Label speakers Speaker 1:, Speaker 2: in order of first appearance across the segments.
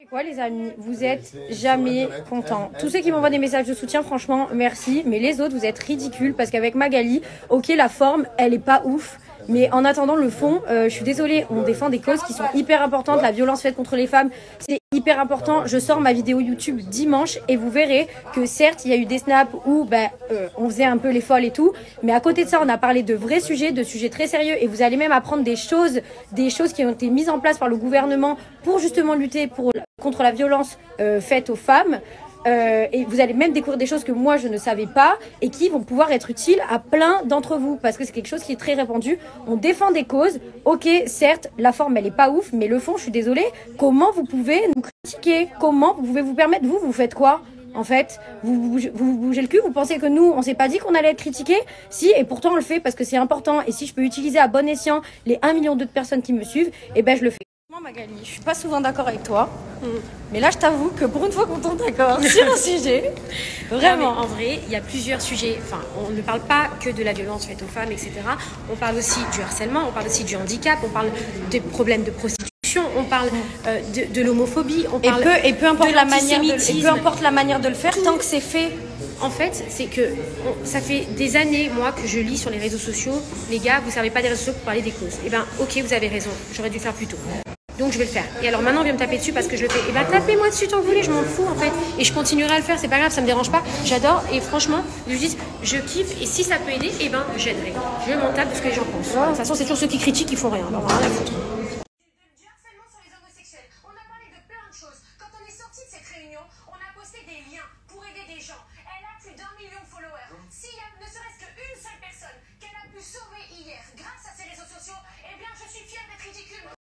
Speaker 1: C'est quoi les amis, vous êtes jamais contents. Tous ceux qui m'envoient des messages de soutien, franchement, merci. Mais les autres, vous êtes ridicules parce qu'avec Magali, ok, la forme, elle est pas ouf. Mais en attendant le fond, je suis désolée, on défend des causes qui sont hyper importantes. La violence faite contre les femmes, c'est hyper important. Je sors ma vidéo YouTube dimanche et vous verrez que certes, il y a eu des snaps où on faisait un peu les folles et tout. Mais à côté de ça, on a parlé de vrais sujets, de sujets très sérieux. Et vous allez même apprendre des choses qui ont été mises en place par le gouvernement pour justement lutter contre la violence faite aux femmes. Et vous allez même découvrir des choses que moi je ne savais pas et qui vont pouvoir être utiles à plein d'entre vous parce que c'est quelque chose qui est très répandu. On défend des causes. Ok, certes, la forme elle est pas ouf, mais le fond, je suis désolée. Comment vous pouvez nous critiquer? Comment vous pouvez vous permettre? Vous faites quoi? En fait, vous bougez le cul, vous pensez que nous, on s'est pas dit qu'on allait être critiqués? Si, et pourtant on le fait parce que c'est important. Et si je peux utiliser à bon escient les 1 million de personnes qui me suivent, eh ben je le fais. Magali, je suis pas souvent d'accord avec toi, mais là je t'avoue que pour une fois qu'on tombe d'accord sur un sujet, vraiment.
Speaker 2: En vrai, il y a plusieurs sujets. Enfin, on ne parle pas que de la violence faite aux femmes, etc. On parle aussi du harcèlement, on parle aussi du handicap, on parle des problèmes de prostitution, on parle de l'homophobie, on parle
Speaker 1: et peu importe
Speaker 2: de
Speaker 1: la manière de le faire, tant que c'est fait.
Speaker 2: En fait, c'est que ça fait des années, moi, que je lis sur les réseaux sociaux, les gars, vous ne servez pas des réseaux sociaux pour parler des causes. Eh ben, ok, vous avez raison, j'aurais dû le faire plus tôt. Donc je vais le faire. Et alors maintenant on vient me taper dessus parce que je le fais. Et bah tapez-moi dessus tant que vous voulez, je m'en fous en fait. Et je continuerai à le faire, c'est pas grave, ça me dérange pas. J'adore et franchement, je dis, je kiffe et si ça peut aider, et ben j'aiderai. Je m'en tape de ce que les gens pensent. De toute façon, c'est toujours ceux qui critiquent qui font rien. Alors rien à foutre.
Speaker 3: Du harcèlement sur les homosexuels. On a parlé de plein de choses. Quand on est sorti de cette réunion, on a posté des liens pour aider des gens. Elle a plus d'1 million de followers. S'il y a ne serait-ce qu'une seule personne qu'elle a pu sauver hier grâce à ses réseaux sociaux, eh bien je suis fière d'être ridicule.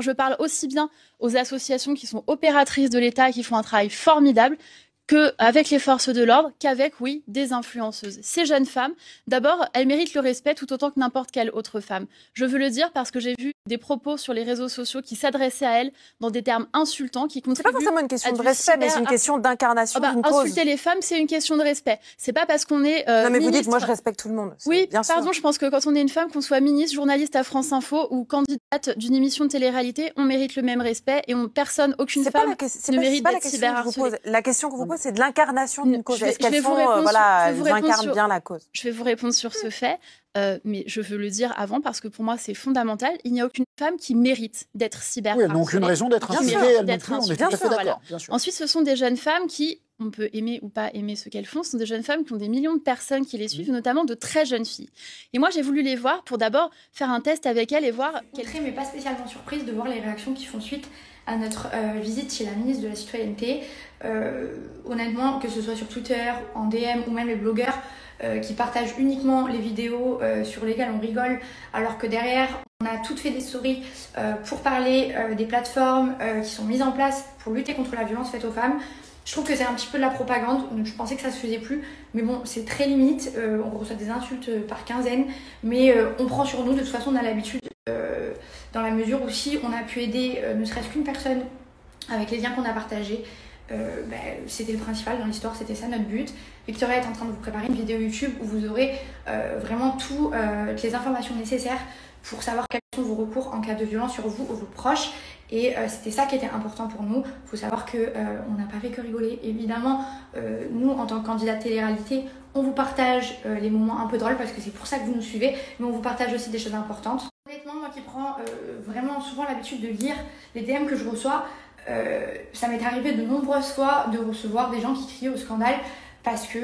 Speaker 4: Je parle aussi bien aux associations qui sont opératrices de l'État et qui font un travail formidable qu'avec les forces de l'ordre, qu'avec, oui, des influenceuses. Ces jeunes femmes, d'abord, elles méritent le respect tout autant que n'importe quelle autre femme. Je veux le dire parce que j'ai vu des propos sur les réseaux sociaux qui s'adressaient à elles dans des termes insultants, qui contribuent.
Speaker 5: C'est pas forcément une question de respect, mais c'est une question d'incarnation d'une cause.
Speaker 4: Insulter les femmes, c'est une question de respect. C'est pas parce qu'on est
Speaker 5: non, mais
Speaker 4: ministre...
Speaker 5: vous dites, moi, je respecte tout le monde.
Speaker 4: Oui,
Speaker 5: bien
Speaker 4: pardon,
Speaker 5: sûr.
Speaker 4: je pense que quand on est une femme, qu'on soit ministre, journaliste à France Info ou candidate d'une émission de télé-réalité, on mérite le même respect et aucune femme ne mérite d'être cyberharcelée.
Speaker 5: La question que vous posez, c'est de l'incarnation d'une cause. Est-ce qu'elles incarnent bien la cause?
Speaker 4: Je vais vous répondre sur ce fait, mais je veux le dire avant parce que pour moi c'est fondamental. Il n'y a aucune femme qui mérite d'être cyberharcelée.
Speaker 6: Oui, donc une raison d'être insultée, elle non plus, on est tout à fait d'accord.
Speaker 4: Ensuite, ce sont des jeunes femmes qui, on peut aimer ou pas aimer ce qu'elles font, ce sont des jeunes femmes qui ont des millions de personnes qui les suivent, notamment de très jeunes filles. Et moi, j'ai voulu les voir pour d'abord faire un test avec elles et voir...
Speaker 7: Mais pas spécialement surprise de voir les réactions qui font suite à notre visite chez la ministre de la Citoyenneté. Honnêtement, que ce soit sur Twitter, en DM ou même les blogueurs qui partagent uniquement les vidéos sur lesquelles on rigole, alors que derrière, on a toutes fait des stories pour parler des plateformes qui sont mises en place pour lutter contre la violence faite aux femmes. Je trouve que c'est un petit peu de la propagande, donc je pensais que ça se faisait plus, mais bon, c'est très limite, on reçoit des insultes par quinzaine, mais on prend sur nous, de toute façon on a l'habitude, dans la mesure où si on a pu aider ne serait-ce qu'une personne avec les liens qu'on a partagés, c'était le principal dans l'histoire, c'était ça notre but. Victoria est en train de vous préparer une vidéo YouTube où vous aurez vraiment toutes les informations nécessaires pour savoir quels sont vos recours en cas de violence sur vous ou vos proches. Et c'était ça qui était important pour nous. Il faut savoir qu'on n'a pas fait que rigoler. Évidemment, nous, en tant que candidat de télé-réalité, on vous partage les moments un peu drôles parce que c'est pour ça que vous nous suivez, mais on vous partage aussi des choses importantes. Honnêtement, moi qui prends vraiment souvent l'habitude de lire les DM que je reçois, ça m'est arrivé de nombreuses fois de recevoir des gens qui crient au scandale parce que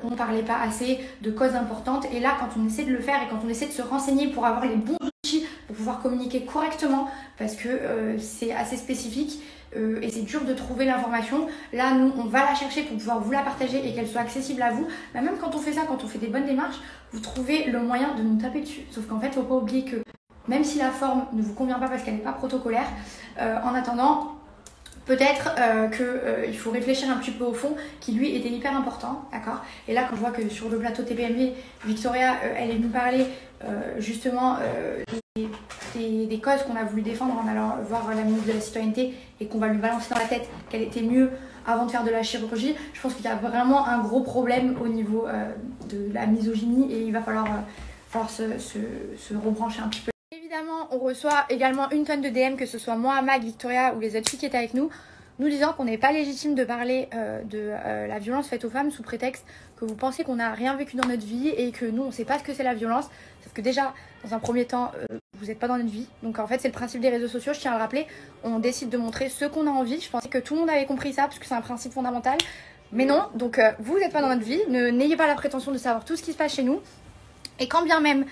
Speaker 7: on ne parlait pas assez de causes importantes. Et là, quand on essaie de le faire et quand on essaie de se renseigner pour avoir les bons outils pour pouvoir communiquer correctement, parce que c'est assez spécifique et c'est dur de trouver l'information, là, nous, on va la chercher pour pouvoir vous la partager et qu'elle soit accessible à vous. Mais même quand on fait ça, quand on fait des bonnes démarches, vous trouvez le moyen de nous taper dessus. Sauf qu'en fait, il ne faut pas oublier que même si la forme ne vous convient pas parce qu'elle n'est pas protocolaire, en attendant, peut-être qu'il faut réfléchir un petit peu au fond, qui lui était hyper important, d'accord. Et là, quand je vois que sur le plateau TPMP, Victoria, elle est venue parler justement des causes qu'on a voulu défendre en allant voir la ministre de la Citoyenneté et qu'on va lui balancer dans la tête qu'elle était mieux avant de faire de la chirurgie, je pense qu'il y a vraiment un gros problème au niveau de la misogynie et il va falloir se rebrancher un petit peu. Évidemment, on reçoit également une tonne de DM, que ce soit moi, Mag, Victoria ou les autres filles qui étaient avec nous disant qu'on n'est pas légitime de parler de la violence faite aux femmes sous prétexte que vous pensez qu'on n'a rien vécu dans notre vie et que nous, on ne sait pas ce que c'est la violence. Sauf que déjà, dans un premier temps, vous n'êtes pas dans notre vie. Donc en fait, c'est le principe des réseaux sociaux, je tiens à le rappeler. On décide de montrer ce qu'on a envie. Je pensais que tout le monde avait compris ça, parce que c'est un principe fondamental. Mais non, donc vous n'êtes pas dans notre vie. N'ayez pas la prétention de savoir tout ce qui se passe chez nous. Et quand bien même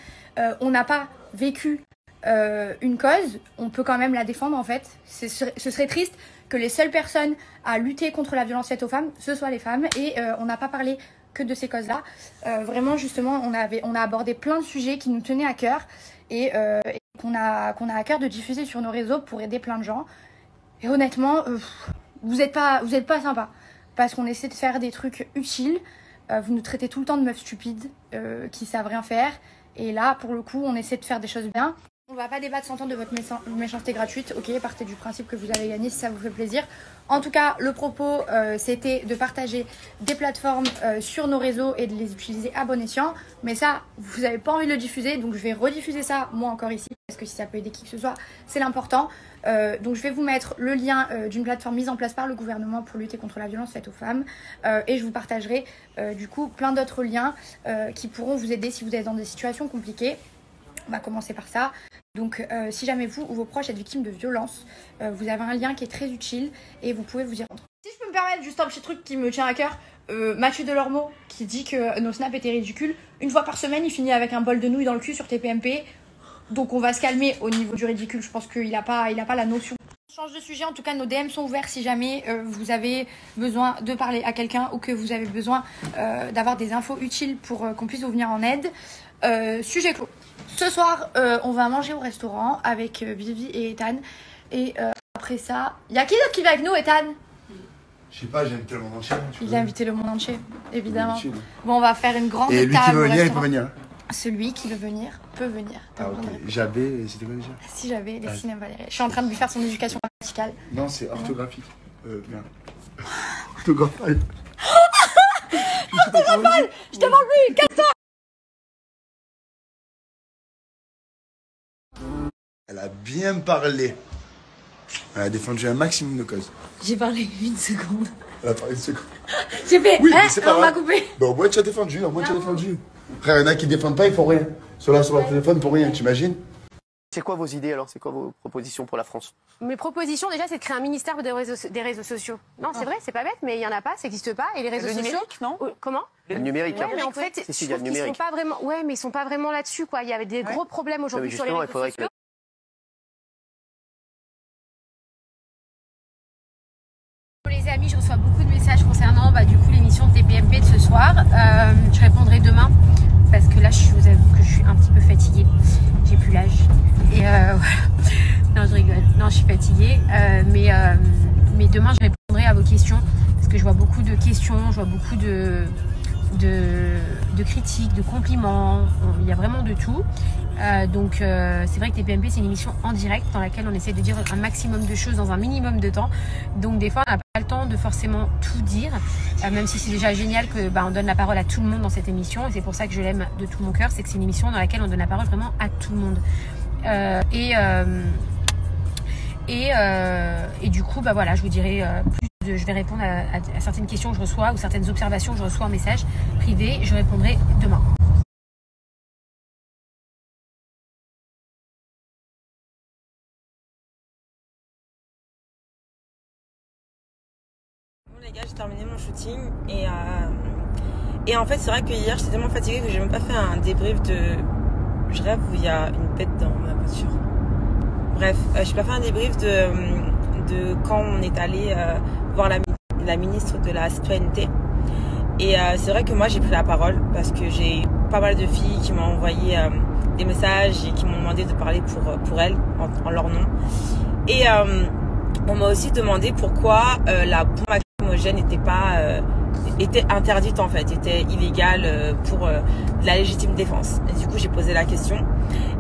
Speaker 7: on n'a pas vécu une cause, on peut quand même la défendre en fait. Ce serait triste que les seules personnes à lutter contre la violence faite aux femmes, ce soient les femmes. Et on n'a pas parlé que de ces causes-là. Vraiment, justement, on a abordé plein de sujets qui nous tenaient à cœur et qu'on a à cœur de diffuser sur nos réseaux pour aider plein de gens. Et honnêtement, vous êtes pas sympa parce qu'on essaie de faire des trucs utiles. Vous nous traitez tout le temps de meufs stupides qui savent rien faire. Et là, pour le coup, on essaie de faire des choses bien. On va pas débattre 100 ans de votre méchanceté gratuite. Ok, partez du principe que vous avez gagné si ça vous fait plaisir. En tout cas, le propos, c'était de partager des plateformes sur nos réseaux et de les utiliser à bon escient. Mais ça, vous n'avez pas envie de le diffuser, donc je vais rediffuser ça, moi encore ici. Parce que si ça peut aider qui que ce soit, c'est l'important. Donc je vais vous mettre le lien d'une plateforme mise en place par le gouvernement pour lutter contre la violence faite aux femmes. Et je vous partagerai du coup plein d'autres liens qui pourront vous aider si vous êtes dans des situations compliquées. On va commencer par ça. Donc si jamais vous ou vos proches êtes victimes de violences, vous avez un lien qui est très utile et vous pouvez vous y rendre. Si je peux me permettre juste un petit truc qui me tient à cœur, Mathieu Delormeau qui dit que nos snaps étaient ridicules. Une fois par semaine, il finit avec un bol de nouilles dans le cul sur TPMP. Donc on va se calmer au niveau du ridicule, je pense qu'il n'a pas la notion. On change de sujet, en tout cas nos DM sont ouverts si jamais vous avez besoin de parler à quelqu'un ou que vous avez besoin d'avoir des infos utiles pour qu'on puisse vous venir en aide. Sujet clos. Ce soir, on va manger au restaurant avec Vivi et Ethan. Et après ça, il y a qui d'autre qui va avec nous, Ethan?
Speaker 8: Je sais pas, j'ai invité le monde entier.
Speaker 7: Il a invité le monde entier, évidemment. Bon, on va faire une grande table.
Speaker 8: Et lui qui veut venir, il peut venir.
Speaker 7: Celui qui veut venir peut venir.
Speaker 8: Ah ok. J'avais, c'était quoi déjà?
Speaker 7: Si j'avais, les cinémas Valérie. Je suis en train de lui faire son éducation grammaticale.
Speaker 8: Non, c'est orthographique. Bien. Orthographale.
Speaker 7: Orthographale. Je demande lui, casse-toi.
Speaker 8: Elle a bien parlé. Elle a défendu un maximum de causes.
Speaker 1: J'ai parlé 1 seconde.
Speaker 8: Elle a parlé 1 seconde.
Speaker 1: J'ai fait,
Speaker 8: oui,
Speaker 1: on m'a coupé.
Speaker 8: Bah, au moins tu as défendu, Frère, il y en a qui défendent pas, ils font rien. Ceux-là sur leur téléphone pour rien, t'imagines?
Speaker 9: C'est quoi vos idées alors? C'est quoi vos propositions pour la France?
Speaker 2: Mes propositions déjà, c'est de créer un ministère des réseaux sociaux. Non, c'est vrai, c'est pas bête, mais il y en a pas, ça n'existe pas. Et les réseaux sociaux,
Speaker 5: numérique, non?
Speaker 2: Comment?
Speaker 9: Le numérique.
Speaker 2: Ouais, mais en fait, je trouve qu'ils sont pas vraiment. Ouais, mais ils sont pas vraiment là-dessus, quoi. Il y avait des gros problèmes aujourd'hui sur les réseaux sociaux. Les amis, je reçois beaucoup de messages concernant du coup l'émission de TPMP de ce soir. Je répondrai demain parce que là, je vous avoue que je suis un petit peu fatiguée. J'ai plus l'âge. Et voilà. Non, je rigole. Non, je suis fatiguée. Mais demain, je répondrai à vos questions parce que je vois beaucoup de questions, je vois beaucoup de critiques, de compliments. Il y a vraiment de tout. Donc c'est vrai que TPMP c'est une émission en direct dans laquelle on essaie de dire un maximum de choses dans un minimum de temps. Donc des fois on n'a pas le temps de forcément tout dire, même si c'est déjà génial que on donne la parole à tout le monde dans cette émission. Et c'est pour ça que je l'aime de tout mon cœur, c'est que c'est une émission dans laquelle on donne la parole vraiment à tout le monde. Et du coup voilà, je vous dirai je vais répondre à certaines questions que je reçois ou certaines observations que je reçois en message privé. Je répondrai demain.
Speaker 10: Bon les gars, j'ai terminé mon shooting et en fait c'est vrai que hier j'étais tellement fatiguée que j'ai même pas fait un débrief de... Je rêve où il y a une pète dans ma voiture. Bref, j'ai pas fait un débrief de quand on est allé voir la ministre de la Citoyenneté. Et c'est vrai que moi j'ai pris la parole parce que j'ai pas mal de filles qui m'ont envoyé des messages et qui m'ont demandé de parler pour elles en leur nom. Et On m'a aussi demandé pourquoi la bombe lacrymogène était interdite en fait, était illégale pour la légitime défense. Et du coup, j'ai posé la question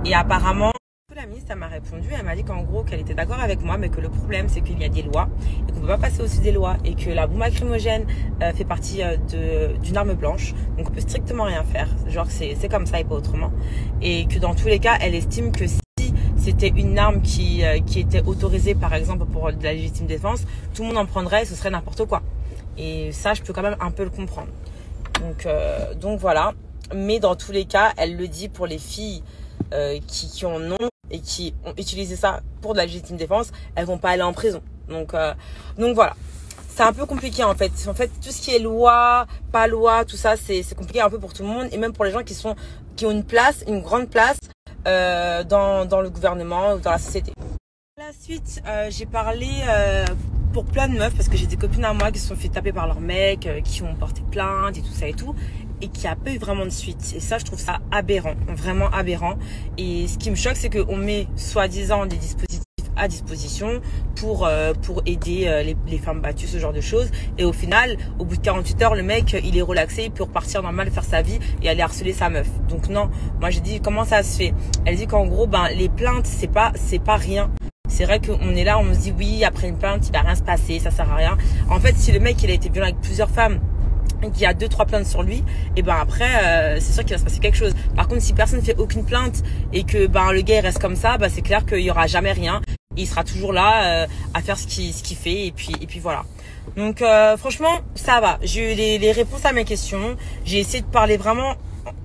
Speaker 10: et apparemment, la ministre m'a répondu, elle m'a dit qu'en gros qu'elle était d'accord avec moi, mais que le problème c'est qu'il y a des lois et qu'on peut pas passer au-dessus des lois et que la bombe lacrymogène fait partie d'une arme blanche, donc on peut strictement rien faire, genre c'est comme ça et pas autrement, et que dans tous les cas elle estime que si c'était une arme qui était autorisée par exemple pour de la légitime défense, tout le monde en prendrait et ce serait n'importe quoi, et ça je peux quand même un peu le comprendre, donc voilà. Mais dans tous les cas elle le dit pour les filles qui en ont et qui ont utilisé ça pour de la légitime défense, elles vont pas aller en prison. Donc voilà. C'est un peu compliqué en fait. En fait, tout ce qui est loi, pas loi, tout ça, c'est compliqué un peu pour tout le monde et même pour les gens qui ont une place, une grande place dans le gouvernement ou dans la société. La suite, j'ai parlé pour plein de meufs parce que j'ai des copines à moi qui se sont fait taper par leur mec, qui ont porté plainte et tout ça et tout, et qui a pas eu vraiment de suite. Et ça, je trouve ça aberrant, vraiment aberrant. Et ce qui me choque, c'est qu'on met soi-disant des dispositifs à disposition pour aider les femmes battues, ce genre de choses. Et au final, au bout de 48 heures, le mec, il est relaxé, il peut repartir normal, faire sa vie et aller harceler sa meuf. Donc non, moi j'ai dit comment ça se fait. Elle dit qu'en gros, les plaintes, c'est pas rien. C'est vrai qu'on est là, on se dit oui, après une plainte, il va rien se passer, ça sert à rien. En fait, si le mec, il a été violent avec plusieurs femmes, qu'il y a 2-3 plaintes sur lui, et après c'est sûr qu'il va se passer quelque chose. Par contre, si personne ne fait aucune plainte et que le gars il reste comme ça, c'est clair qu'il y aura jamais rien. Il sera toujours là à faire ce qu'il fait et puis voilà. Donc franchement, ça va. J'ai eu les réponses à mes questions. J'ai essayé de parler vraiment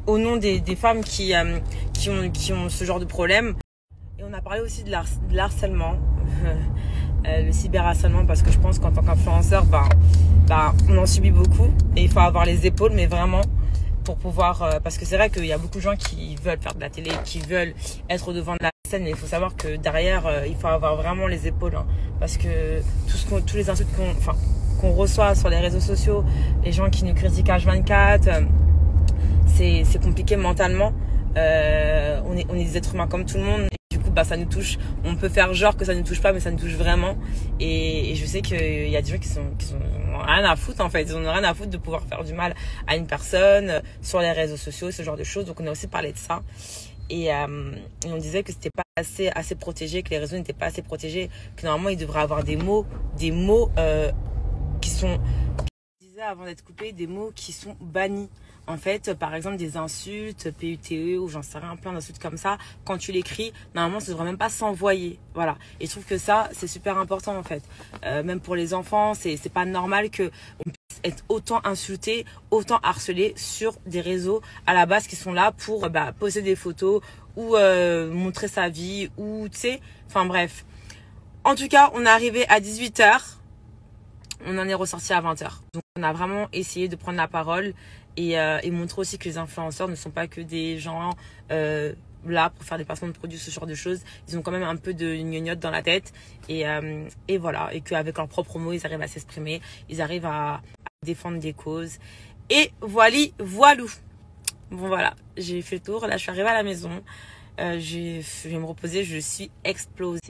Speaker 10: au nom des femmes qui ont ce genre de problème. Et on a parlé aussi de l'harcèlement. Le cyberharcèlement, parce que je pense qu'en tant qu'influenceur, on en subit beaucoup et il faut avoir les épaules, mais vraiment pour pouvoir, parce que c'est vrai qu'il y a beaucoup de gens qui veulent faire de la télé, qui veulent être devant la scène, mais il faut savoir que derrière, il faut avoir vraiment les épaules, parce que tous les insultes qu'on reçoit sur les réseaux sociaux, les gens qui nous critiquent H24, c'est compliqué mentalement. On est des êtres humains comme tout le monde. Ça nous touche, on peut faire genre que ça ne touche pas, mais ça nous touche vraiment. Et je sais qu'il y a des gens qui ont rien à foutre en fait, ils ont rien à foutre de pouvoir faire du mal à une personne sur les réseaux sociaux, ce genre de choses. Donc on a aussi parlé de ça et on disait que c'était pas assez protégé, que les réseaux n'étaient pas assez protégés, que normalement ils devraient avoir des mots qui sont, je disais avant d'être coupés, des mots qui sont bannis. En fait, par exemple, des insultes, PUTE ou j'en sais rien, plein d'insultes comme ça, quand tu l'écris, normalement, ça ne devrait même pas s'envoyer. Voilà. Et je trouve que ça, c'est super important, en fait. Même pour les enfants, c'est pas normal qu'on puisse être autant insulté, autant harcelé sur des réseaux à la base qui sont là pour poster des photos ou montrer sa vie ou, tu sais, enfin bref. En tout cas, on est arrivé à 18h. On en est ressorti à 20h. Donc, on a vraiment essayé de prendre la parole et montrer aussi que les influenceurs ne sont pas que des gens là pour faire des placements de produits, ce genre de choses. Ils ont quand même un peu de gnognotte dans la tête et voilà, et qu'avec leurs propres mots, ils arrivent à s'exprimer, ils arrivent à défendre des causes. Et voilou. Bon voilà, j'ai fait le tour. Là, je suis arrivée à la maison. Je vais me reposer. Je suis explosée.